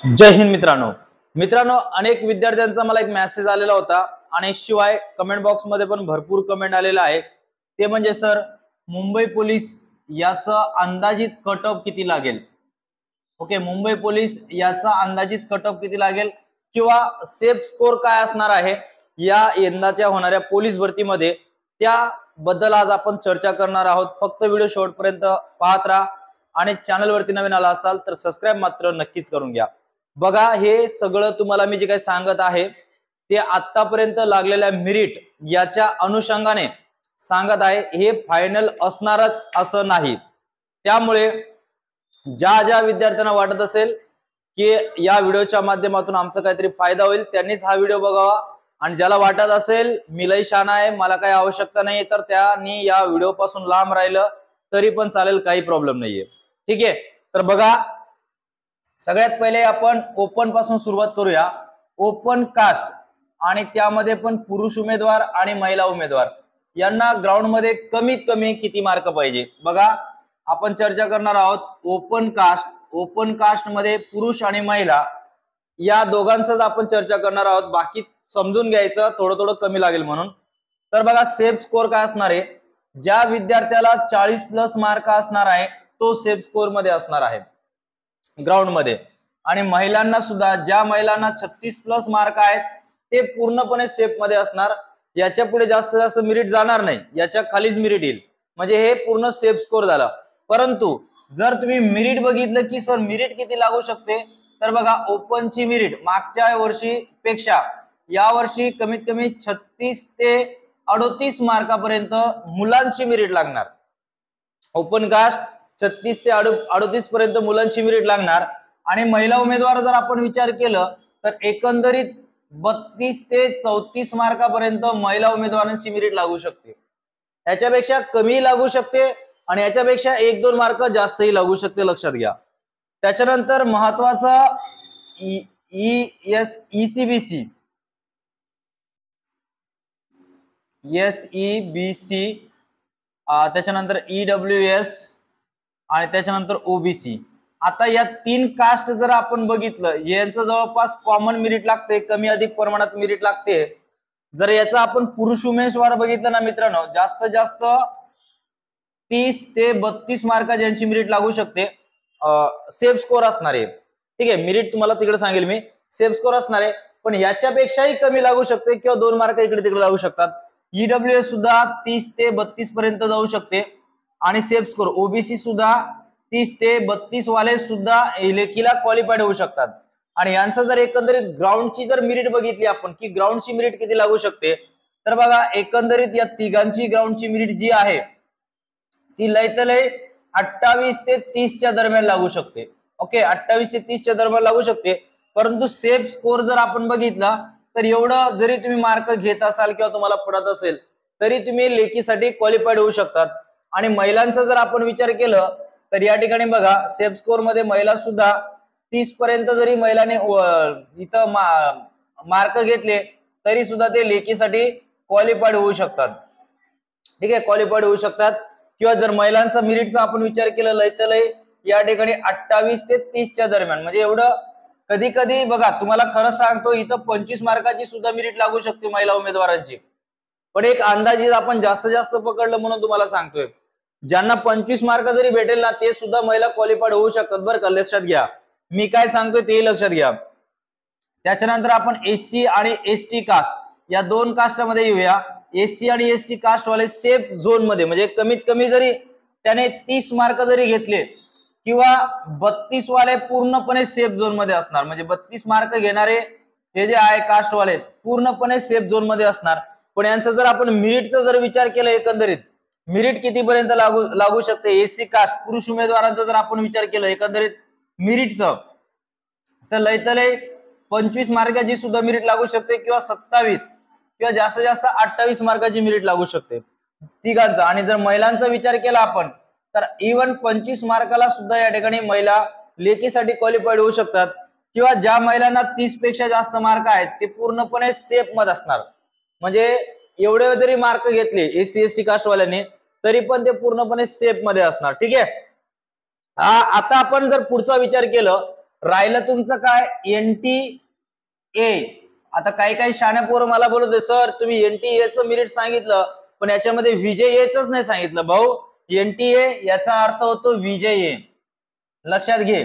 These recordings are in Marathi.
जय हिंद मित्रांनो अनेक विद्यार्थ्यांचा मला एक मेसेज आलेला होता आणि शिवाय कमेंट बॉक्स मध्ये पण भरपूर कमेंट आलेला आहे। ते म्हणजे सर मुंबई पोलीस याचा अंदाजित कट ऑफ किती लागेल। ओके, मुंबई पोलीस याचा अंदाजित कट ऑफ किती लागेल किंवा सेफ स्कोर काय असणार आहे या यंदाच्या होणाऱ्या पोलीस भरतीमध्ये, त्याबद्दल आज आपण चर्चा करणार आहोत। फक्त व्हिडिओ शेवटपर्यंत पाहत राहा आणि चॅनल वरती नवीन आला असाल तर सबस्क्राइब मात्र नक्कीच करून घ्या। बघा, हे सगळं तुम्हाला मी जे काही सांगत आहे ते आतापर्यंत लागलेल्या मेरिट याच्या अनुषंगाने सांगत आहे। हे फायनल असणारच असं नाही। त्यामुळे ज्या विद्यार्थ्यांना वाटत असेल की या व्हिडिओच्या माध्यमातून आमचा काहीतरी फायदा होईल त्यांनीच हा व्हिडिओ बघावा, आणि ज्याला वाटत असेल मी लई शहाणा आहे, मला काही आवश्यकता नाही, तर त्यांनी या व्हिडिओ पासून लांब राहिलं तरी पण चालेल, काही प्रॉब्लेम नाहीये। ठीक आहे, तर बघा, सगळ्यात पहिले आपण ओपन पासून सुरुवात करूया। ओपन कास्ट आणि त्यामध्ये पण पुरुष उमेदवार आणि महिला उमेदवार यांना ग्राउंड मध्ये कमीत कमी किती मार्क पाहिजे। बघा, आपण चर्चा करणार आहोत ओपन कास्ट मध्ये पुरुष आणि महिला या दोघांचाच आपण चर्चा करणार आहोत। बाकी समजून घ्यायचं, थोडं कमी लागेल म्हणून। तर बघा, सेफ स्कोर काय असणार आहे, ज्या विद्यार्थ्याला 40+ मार्क असणार आहे तो सेफ स्कोर मध्ये असणार आहे ग्राउंड मध्ये, आणि महिलांना सुद्धा ज्या महिलांना 36+ मार्क आहेत ते पूर्णपणे सेफ मध्ये असणार। याच्या पुढे जास्त मेरिट जाणार नाही, याच्या खालीच मेरिट येईल, म्हणजे हे पूर्ण सेफ स्कोर झाला। परंतु जर तुम्ही मेरिट बघितलं की सर मेरिट किती लागू शकते, तर बघा, ओपनची मेरिट मागच्या वर्षी पेक्षा या वर्षी कमीत कमी 36 ते 38 मार्कापर्यंत मुलांची मेरिट लागणार। ओपन कास्ट 36 ते 38 पर्यंत मुलांची मेरिट लागणार, आणि महिला उमेदवार जर आपण विचार केलं तर एकंदरीत 32 ते 34 मार्कापर्यंत महिला उमेदवारांची मेरिट लागू शकते। याच्यापेक्षा कमी लागू शकते आणि याच्यापेक्षा 1-2 मार्क जास्तही लागू शकते, लक्षात घ्या। त्याच्यानंतर महत्वाचा ECBC त्याच्यानंतर EWS आणि त्याच्यानंतर OBC। आता या 3 कास्ट जर आपण बघितलं, यांचं जवळपास कॉमन मेरिट लागते, कमी अधिक प्रमाणात मेरिट लागते। जर याचा आपण पुरुष उमेदवार बघितलं ना मित्रांनो, जास्तीत जास्त 30 ते 32 मार्क ज्यांची मेरिट लागू शकते, सेफ स्कोर असणार आहे। ठीक आहे, मेरिट तुम्हाला तिकडे सांगेल मी, सेफ स्कोर असणार आहे, पण याच्यापेक्षाही कमी लागू शकते किंवा 2 मार्क इकडे तिकडे लागू शकतात। EWS सुद्धा 30 ते 32 पर्यंत जाऊ शकते, आणि सेफ स्कोर OBC सुद्धा 30 ते 32 वाले सुद्धा लेखीला क्वालिफाईड होऊ शकतात। आणि यांचं जर एकंदरीत ग्राउंडची जर मेरिट बघितली आपण की ग्राउंडची मेरिट किती लागू शकते, तर बघा, एकंदरीत या तिघांची ग्राउंडची मेरिट जी आहे ती लय 28 ते 30 च्या दरम्यान लागू शकते। ओके, 28 ते 30 च्या दरम्यान लागू शकते। परंतु सेफ स्कोर जर आपण बघितला तर एवढं जरी तुम्ही मार्क घेत असाल किंवा तुम्हाला पडत असेल तरी तुम्ही लेखीसाठी क्वालिफाईड होऊ शकतात। आणि महिलांचा जर आपण विचार केलं तर या ठिकाणी बघा, सेफ स्कोर मध्ये महिला सुद्धा 30 पर्यंत जरी महिलाने इथं मार्क घेतले तरी सुद्धा ते लेखीसाठी क्वालिफाईड होऊ शकतात। ठीक आहे, क्वालिफाईड होऊ शकतात। किंवा जर महिलांचा मेरिटचा आपण विचार केला लय या ठिकाणी 28 ते 30 च्या दरम्यान, म्हणजे एवढं कधी कधी बघा, तुम्हाला खरं सांगतो, इथं 25 मार्काची सुद्धा मेरिट लागू शकते महिला उमेदवारांची, पण एक अंदाजे आपण जास्त पकडलं म्हणून तुम्हाला सांगतोय। ज्यांना 25 मार्क जरी भेटेल ना ते सुद्धा महिला क्वालिफाईड होऊ शकतात, बरं का, लक्षात घ्या मी काय सांगतोय ते लक्षात घ्या। त्याच्यानंतर आपण SC आणि ST कास्ट या 2 कास्टमध्ये येऊया। SC आणि ST कास्ट वाले सेफ झोन मध्ये, म्हणजे कमीत कमी जरी त्याने 30 मार्क जरी घेतले किंवा 32 वाले पूर्णपणे सेफ झोन मध्ये असणार, म्हणजे 32 मार्क घेणारे हे जे आहे कास्ट वाले पूर्णपणे सेफ झोन मध्ये असणार। पण यांचा जर आपण मेरिटचा जर विचार केला, एकंदरीत मेरिट कितीपर्यंत लागू शकते SC कास्ट पुरुष उमेदवारांचा जर आपण विचार केला एकंदरीत मेरिटचं, तर लय 25 मार्काची सुद्धा मेरिट लागू शकते किंवा 27 किंवा जास्तीत जास्त 28 मार्काची मेरिट लागू शकते तिघांचा। आणि जर महिलांचा विचार केला आपण तर इव्हन 25 मार्काला सुद्धा या ठिकाणी महिला लेखीसाठी क्वालिफाईड होऊ शकतात, किंवा ज्या महिलांना 30 पेक्षा जास्त मार्क आहेत ते पूर्णपणे सेफ मध्ये असणार। म्हणजे एवढे जरी मार्क घेतले SC ST कास्ट वाल्यांनी तरी पण ते पूर्णपणे सेफ मध्ये असणार। ठीक आहे, आता आपण जर पुढचा विचार केलं राहिलं तुमचं काय NTA. आता काही काही शाण्या पोरं मला बोलत होते, सर तुम्ही NTA चं मेरिट सांगितलं पण याच्यामध्ये VJA-च नाही सांगितलं. भाऊ NTA याचा अर्थ होतो VJA, लक्षात घे.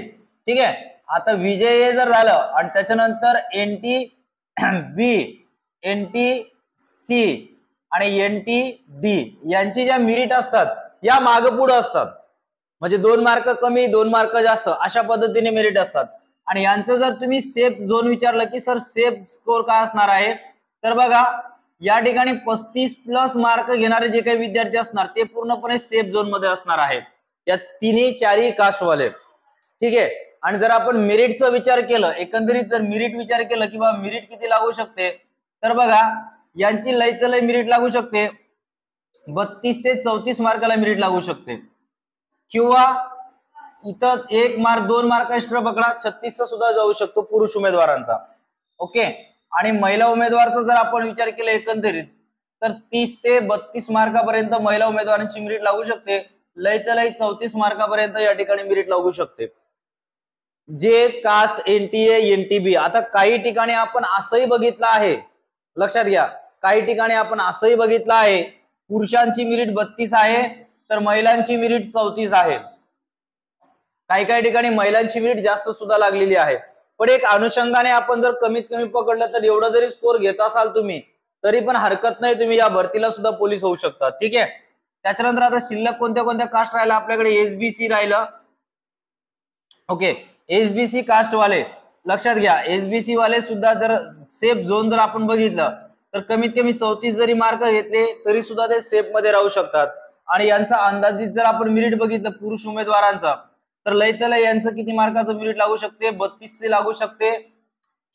ठीक आहे. आता VJA जर झालं आणि त्याच्यानंतर NTB, NTC आणि NTD यांची ज्या मेरिट असतात या मागे पुढे असतात. म्हणजे 2 मार्क कमी 2 मार्क जास्त अशा पद्धतीने मेरिट असतात. आणि यांचं जर तुम्ही सेफ झोन विचारलं की सर सेफ स्कोर काय असणार आहे, तर बघा या ठिकाणी 35+ मार्क घेणारे जे काही विद्यार्थी असणार ते पूर्णपणे सेफ झोन मध्ये असणार आहे, या तिन्ही चारही कास्टवाले. ठीक आहे. आणि जर आपण मेरिटचा विचार केलं, एकंदरीत जर मेरिट विचार केलं की बाबा मेरिट किती लागू शकते, तर बघा यांची लय तर लय मेरिट लागू शकते 32 ते 34 मार्काला मेरिट लागू शकते, किंवा इथं 1 मार्क 2 मार्क एक्स्ट्रा पकडा 36 चा सुद्धा जाऊ शकतो पुरुष उमेदवारांचा. ओके. आणि महिला उमेदवाराचा जर आपण विचार केला एकंदरीत तर 30 ते 32 मार्कापर्यंत महिला उमेदवारांची मेरिट लागू शकते, लय तर लय 34 मार्कापर्यंत या ठिकाणी मेरिट लागू शकते. जे कास्ट NTA NTB. आता काही ठिकाणी आपण असंही बघितलं आहे, लक्षात घ्या, काही ठिकाणी आपण असंही बघितलं आहे पुरुषांची मेरिट 32 आहे तर महिलांची मेरिट 34 आहे. काही काही ठिकाणी महिलांची मेरिट जास्त सुद्धा लागलेली आहे. पण एक अनुषंगाने आपण जर कमीत कमी पकडलं तर एवढा जरी स्कोर घेत असाल तुम्ही तरी पण हरकत नाही, तुम्ही या भरतीला सुद्धा पोलीस होऊ शकता. ठीक आहे. त्याच्यानंतर आता शिल्लक कोणत्या कोणत्या कास्ट राहिला आपल्याकडे, SBC राहिलं. ओके. SBC कास्ट वाले लक्षात घ्या, SBC वाले सुद्धा जर सेफ झोन जर आपण बघितलं तर कमीत कमी 34 जरी मार्क घेतले तरी सुद्धा ते सेफ मध्ये राहू शकतात. आणि यांचा अंदाजित जर आपण मेरिट बघितलं पुरुष उमेदवारांचा तर लय तर लय यांचं किती मार्काचं मेरिट लागू शकते, 32 चे लागू शकते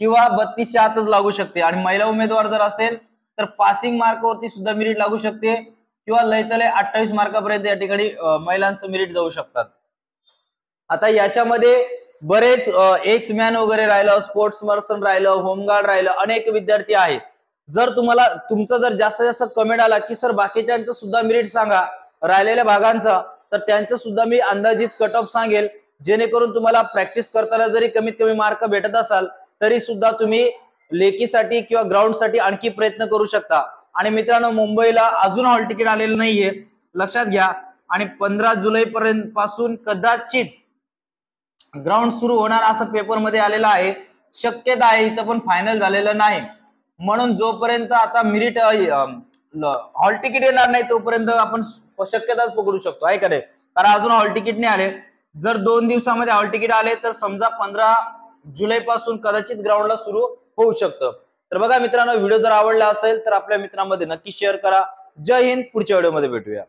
किंवा 32 च्या आतच लागू शकते. आणि महिला उमेदवार जर असेल तर पासिंग मार्कवरती सुद्धा मेरिट लागू शकते किंवा लय तर लय 28 मार्कापर्यंत या ठिकाणी महिलांचं मेरिट जाऊ शकतात. आता याच्यामध्ये बरेच एक्स मॅन वगैरे राहिलं, स्पोर्ट्स पर्सन राहिलं, होमगार्ड राहिलं, अनेक विद्यार्थी आहेत. जर तुम्हाला तुमचा जर जास्तीत जास्त कमेंट आला की सर बाकीच्यांचं सुद्धा मेरिट सांगा राहिलेल्या भागांचा, तर त्यांचं सुद्धा मी अंदाजित कट ऑफ सांगेल, जेणेकरून तुम्हाला प्रॅक्टिस करताना जरी कमीत कमी मार्क भेटत असाल तरी सुद्धा तुम्ही लेखीसाठी किंवा ग्राउंड साठी आणखी प्रयत्न करू शकता. आणि मित्रांनो मुंबईला अजून हॉल तिकीट आलेलं नाहीये, लक्षात घ्या. आणि 15 जुलै पर्यंत पासून कदाचित ग्राउंड सुरू होणार असं पेपर मध्ये आलेलं आहे, शक्यता आहे, इथं पण फायनल झालेलं नाही. म्हणून जोपर्यंत आता मेरिट हॉल तिकीट येणार नाही तोपर्यंत आपण शक्यताच पकडू शकतो, आहे का नाही, कारण अजून हॉल तिकीट नाही आले. जर 2 दिवसामध्ये हॉल तिकीट आले तर समजा 15 जुलै पासून कदाचित ग्राउंडला सुरू होऊ शकतं. तर बघा मित्रांनो, व्हिडिओ जर आवडला असेल तर आपल्या मित्रांमध्ये नक्की शेअर करा. जय हिंद. पुढच्या व्हिडिओमध्ये भेटूया.